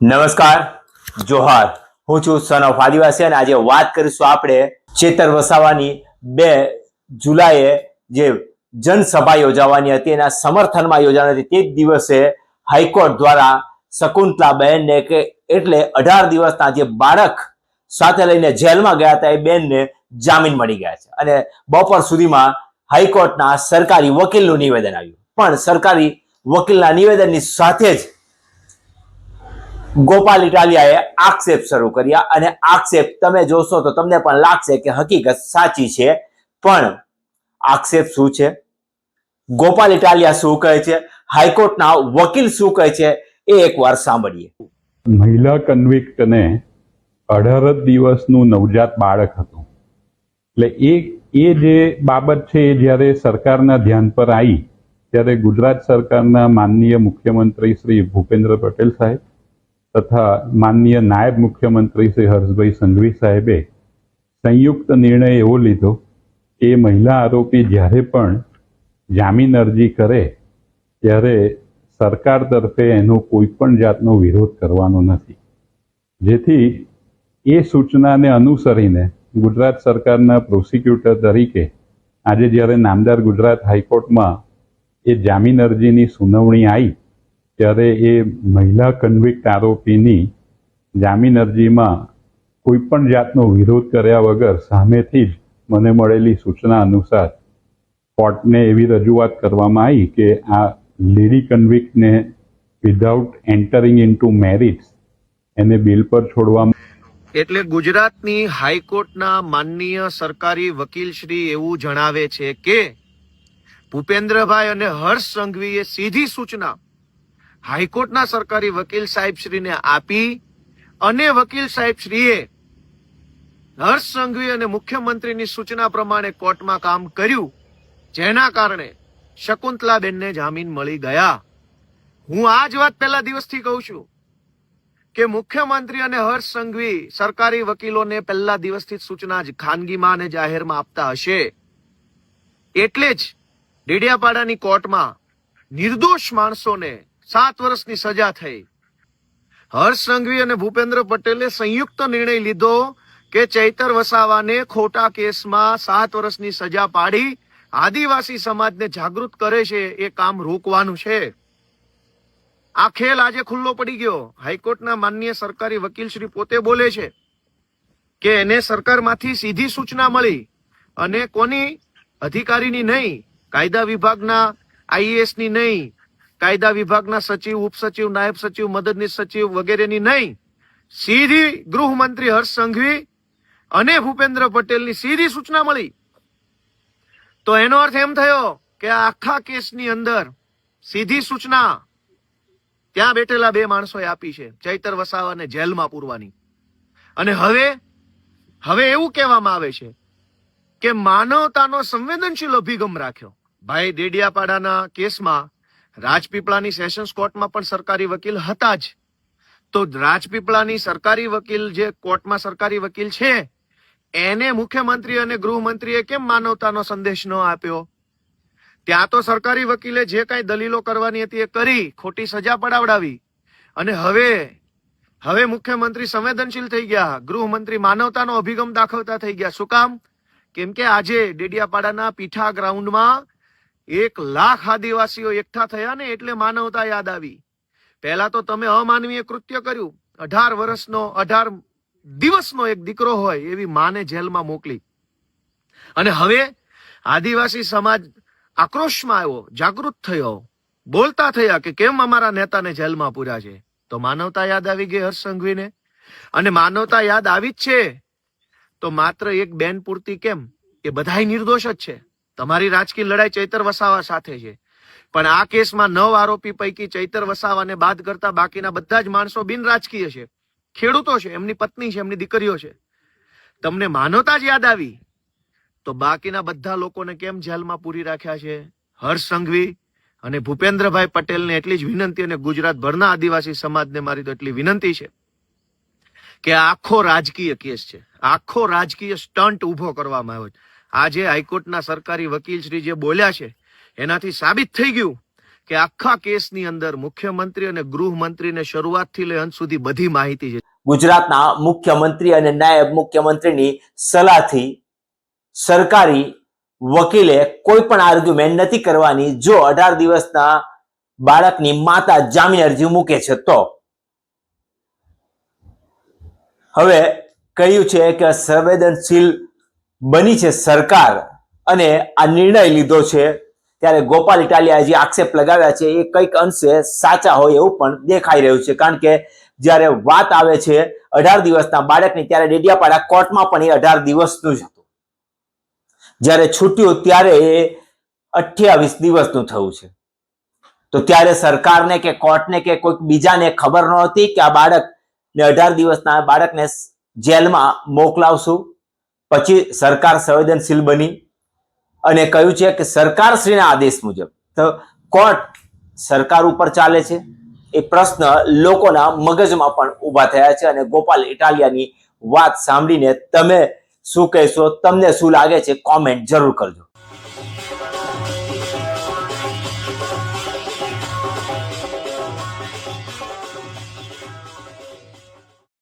નમસ્કાર, જોહાર. હું છું સન ઓફ આદિવાસી અને આજે વાત કરીશું આપણે ચેતર વસાવાની 2 જુલાઈએ જે જનસભા યોજાવાની હતી એના સમર્થનમાં યોજાવાની હતી. તે જ દિવસે હાઈકોર્ટ દ્વારા શકુંતલાબેનને એટલે 18 દિવસના જે બાળક સાથે લઈને જેલમાં ગયા હતા એ બેનને જામીન મળી ગયા છે અને બપોર સુધીમાં હાઈકોર્ટના સરકારી વકીલનું નિવેદન આવ્યું. પણ સરકારી વકીલના નિવેદનની સાથે જ ગોપાલ ઇટાલિયાએ આક્ષેપ શરૂ કર્યા અને આક્ષેપ તમે જોશો તો તમને પણ લાગશે કે હકીકત સાચી છે. પણ આક્ષેપ શું છે, ગોપાલ ઇટાલિયા શું કહે છે, હાઈકોર્ટના વકીલ શું કહે છે એ એકવાર સાંભળીએ. મહિલા કન્વિક્ટને 18 દિવસનું નવજાત બાળક હતું. એટલે એ જે બાબત છે એ જ્યારે સરકારના ધ્યાન પર આવી ત્યારે ગુજરાત સરકારના માનનીય મુખ્યમંત્રી શ્રી ભૂપેન્દ્ર પટેલ સાહેબ તથા માનનીય નાયબ મુખ્યમંત્રી શ્રી હર્ષભાઈ સંઘવી સાહેબે સંયુક્ત નિર્ણય એવો લીધો કે મહિલા આરોપી જ્યારે પણ જામીન અરજી કરે ત્યારે સરકાર તરફે એનો કોઈ પણ જાતનો વિરોધ કરવાનો નથી. જેથી એ સૂચનાને અનુસરીને ગુજરાત સરકારના પ્રોસિક્યુટર તરીકે આજે જ્યારે નામદાર ગુજરાત હાઈકોર્ટમાં એ જામીન અરજીની સુનાવણી આવી ત્યારે એ મહિલા કન્વિક્ટ આરોપીની જામીન અરજીમાં કોઈ પણ જાતનો વિરોધ કર્યા વગર સામેથી જ મને મળેલી સૂચના અનુસાર કોર્ટને એવી રજૂઆત કરવામાં આવી કે આ લેડી કન્વિક્ટને વિધાઉટ એન્ટરિંગ ઇન્ટુ મેરિટ્સ એને બિલ પર છોડવામાં. એટલે ગુજરાતની હાઈકોર્ટના માનનીય સરકારી વકીલ શ્રી એવું જણાવે છે કે ભૂપેન્દ્રભાઈ અને હર્ષ સંઘવીએ સીધી સૂચના હાઈકોર્ટના સરકારી વકીલ સાહેબ શ્રીને આપી અને વકીલ સાહેબ શ્રીએ હર્ષ સંઘવી અને મુખ્યમંત્રીની સૂચના પ્રમાણે કોર્ટમાં કામ કર્યું, જેના કારણે શકુંતલાબેનને જામીન મળી ગયા. હું આ જ વાત પહેલા દિવસથી કહું છું કે મુખ્યમંત્રી અને હર્ષ સંઘવી સરકારી વકીલોને પહેલા દિવસથી સૂચના જ ખાનગીમાં અને જાહેરમાં આપતા હશે. એટલે જ ડેડિયાપાડાની કોર્ટમાં નિર્દોષ માણસોને 7 વર્ષની સજા થઈ. હર્ષ સંઘવી અને ભૂપેન્દ્ર પટેલે સંયુક્ત નિર્ણય લીધો કે ચૈતર વસાવાને ખોટા કેસમાં 7 વર્ષની સજા પાડી આદિવાસી સમાજને જાગૃત કરે છે એ કામ રોકવાનું છે. આ ખેલ આજે ખુલ્લો પડી ગયો. હાઈકોર્ટના માનનીય સરકારી વકીલ શ્રી પોતે બોલે છે કે એને સરકારમાંથી સીધી સૂચના મળી અને કોની અધિકારીની નહીં, કાયદા વિભાગના આઈએએસ ની નહીં, કાયદા વિભાગના સચિવ, ઉપસચિવ, નાયબ સચિવ, મદદનીશ સચિવ વગેરેની નહીં, સીધી ગૃહમંત્રી હર્ષ સંઘવી અને ભૂપેન્દ્ર પટેલની સીધી સૂચના મળી. તો એનો અર્થ એમ થયો કે આ આખા કેસની અંદર સીધી સૂચના ત્યાં બેઠેલા 2 માણસોએ આપી છે, ચૈતર વસાવાને જેલમાં પૂરવાની. અને હવે એવું કહેવામાં આવે છે કે માનવતાનો સંવેદનશીલ અભિગમ રાખ્યો. ભાઈ, ડેડિયાપાડાના કેસમાં રાજપીપળાની સેશન્સ કોર્ટમાં પણ સરકારી વકીલ હતા જ. તો રાજપીપળાની સરકારી વકીલ જે કોર્ટમાં સરકારી વકીલ છે એને મુખ્યમંત્રી અને ગૃહમંત્રીએ કેમ માનવતાનો સંદેશ ન આપ્યો? ત્યાં તો સરકારી વકીલે જે કાંઈ દલીલો કરવાની હતી એ કરી, ખોટી સજા પડાવડાવી. અને હવે મુખ્યમંત્રી સંવેદનશીલ થઈ ગયા, ગૃહમંત્રી માનવતાનો અભિગમ દાખવતા થઈ ગયા. શું કામ? કેમ કે આજે ડેડિયાપાડાના પીઠા ગ્રાઉન્ડમાં 1 લાખ આદિવાસીઓ એકઠા થયા ને એટલે માનવતા યાદ આવી. પહેલા તો તમે અમાનવીય કૃત્ય કર્યું. 18 દિવસનો એક દીકરો હોય એવી માને જેલમાં મોકલી. અને હવે આદિવાસી સમાજ આક્રોશમાં આવ્યો, જાગૃત થયો, બોલતા થયા કે કેમ અમારા નેતાને જેલમાં પૂર્યા છે. તો માનવતા યાદ આવી ગઈ હર્ષ સંઘવીને. અને માનવતા યાદ આવી જ છે તો માત્ર એક બેન પૂરતી કેમ? એ બધાય નિર્દોષ જ છે. તમારી રાજકીય લડાઈ ચૈતર વસાવા સાથે છે, પણ આ કેસમાં 9 આરોપી પૈકી ચૈતર વસાવાને બાદ કરતા બાકીના બધા જ માણસો બિન રાજકીય છે, ખેડૂતો છે, એમની પત્ની છે, એમની દીકરીઓ છે. તમને માનવતા જ યાદ આવી તો બાકીના બધા લોકોને કેમ જેલમાં પૂરી રાખ્યા છે? હર્ષ સંઘવી અને ભૂપેન્દ્રભાઈ પટેલને એટલી જ વિનંતી, અને ગુજરાતભરના આદિવાસી સમાજને મારી તો એટલી વિનંતી છે કે આખો રાજકીય કેસ છે, આખો રાજકીય સ્ટન્ટ ઉભો કરવામાં આવ્યો છે. આજે હાઈકોર્ટના સરકારી વકીલ શ્રી જે બોલ્યા છે એનાથી સાબિત થઈ ગયું કે આખા કેસની અંદર મુખ્યમંત્રી અને ગૃહમંત્રીને શરૂઆતથી લઈ અંત સુધી બધી માહિતી છે. ગુજરાતના મુખ્યમંત્રી અને નાયબ મુખ્યમંત્રીની સલાહથી સરકારી વકીલે કોઈ પણ આર્ગ્યુમેન્ટ નથી કરવાની જો 18 દિવસના બાળકની માતા જામીન અરજી મૂકે છે તો. હવે કહ્યું છે કે સંવેદનશીલ બની છે સરકાર અને આ નિર્ણય લીધો છે, ત્યારે ગોપાલ ઇટાલિયાએ જે આક્ષેપ લગાવ્યા છે એ કંઈક અંશે સાચા હોય એવું પણ દેખાઈ રહ્યું છે. કારણ કે જ્યારે વાત આવે છે 18 દિવસના બાળકની ત્યારે ડેડિયાપાડા કોર્ટમાં પણ એ 18 દિવસનું જ હતું, જ્યારે છૂટ્યું ત્યારે એ 28 દિવસનું થયું છે. તો ત્યારે સરકારને કે કોર્ટને કે કોઈક બીજાને ખબર નહોતી કે આ બાળકને 18 દિવસના બાળકને જેલમાં મોકલાવશું. પછી સરકાર સંવેદનશીલ બની અને કહ્યું છે કે સરકારશ્રીના આદેશ મુજબ તો કોર્ટ સરકાર ઉપર ચાલે છે. એ પ્રશ્ન લોકોના મગજમાં પણ ઊભા થયા છે અને ગોપાલ ઇટાલિયાની વાત સાંભળીને તમે શું કહેશો, તમને શું લાગે છે, કોમેન્ટ જરૂર કરજો.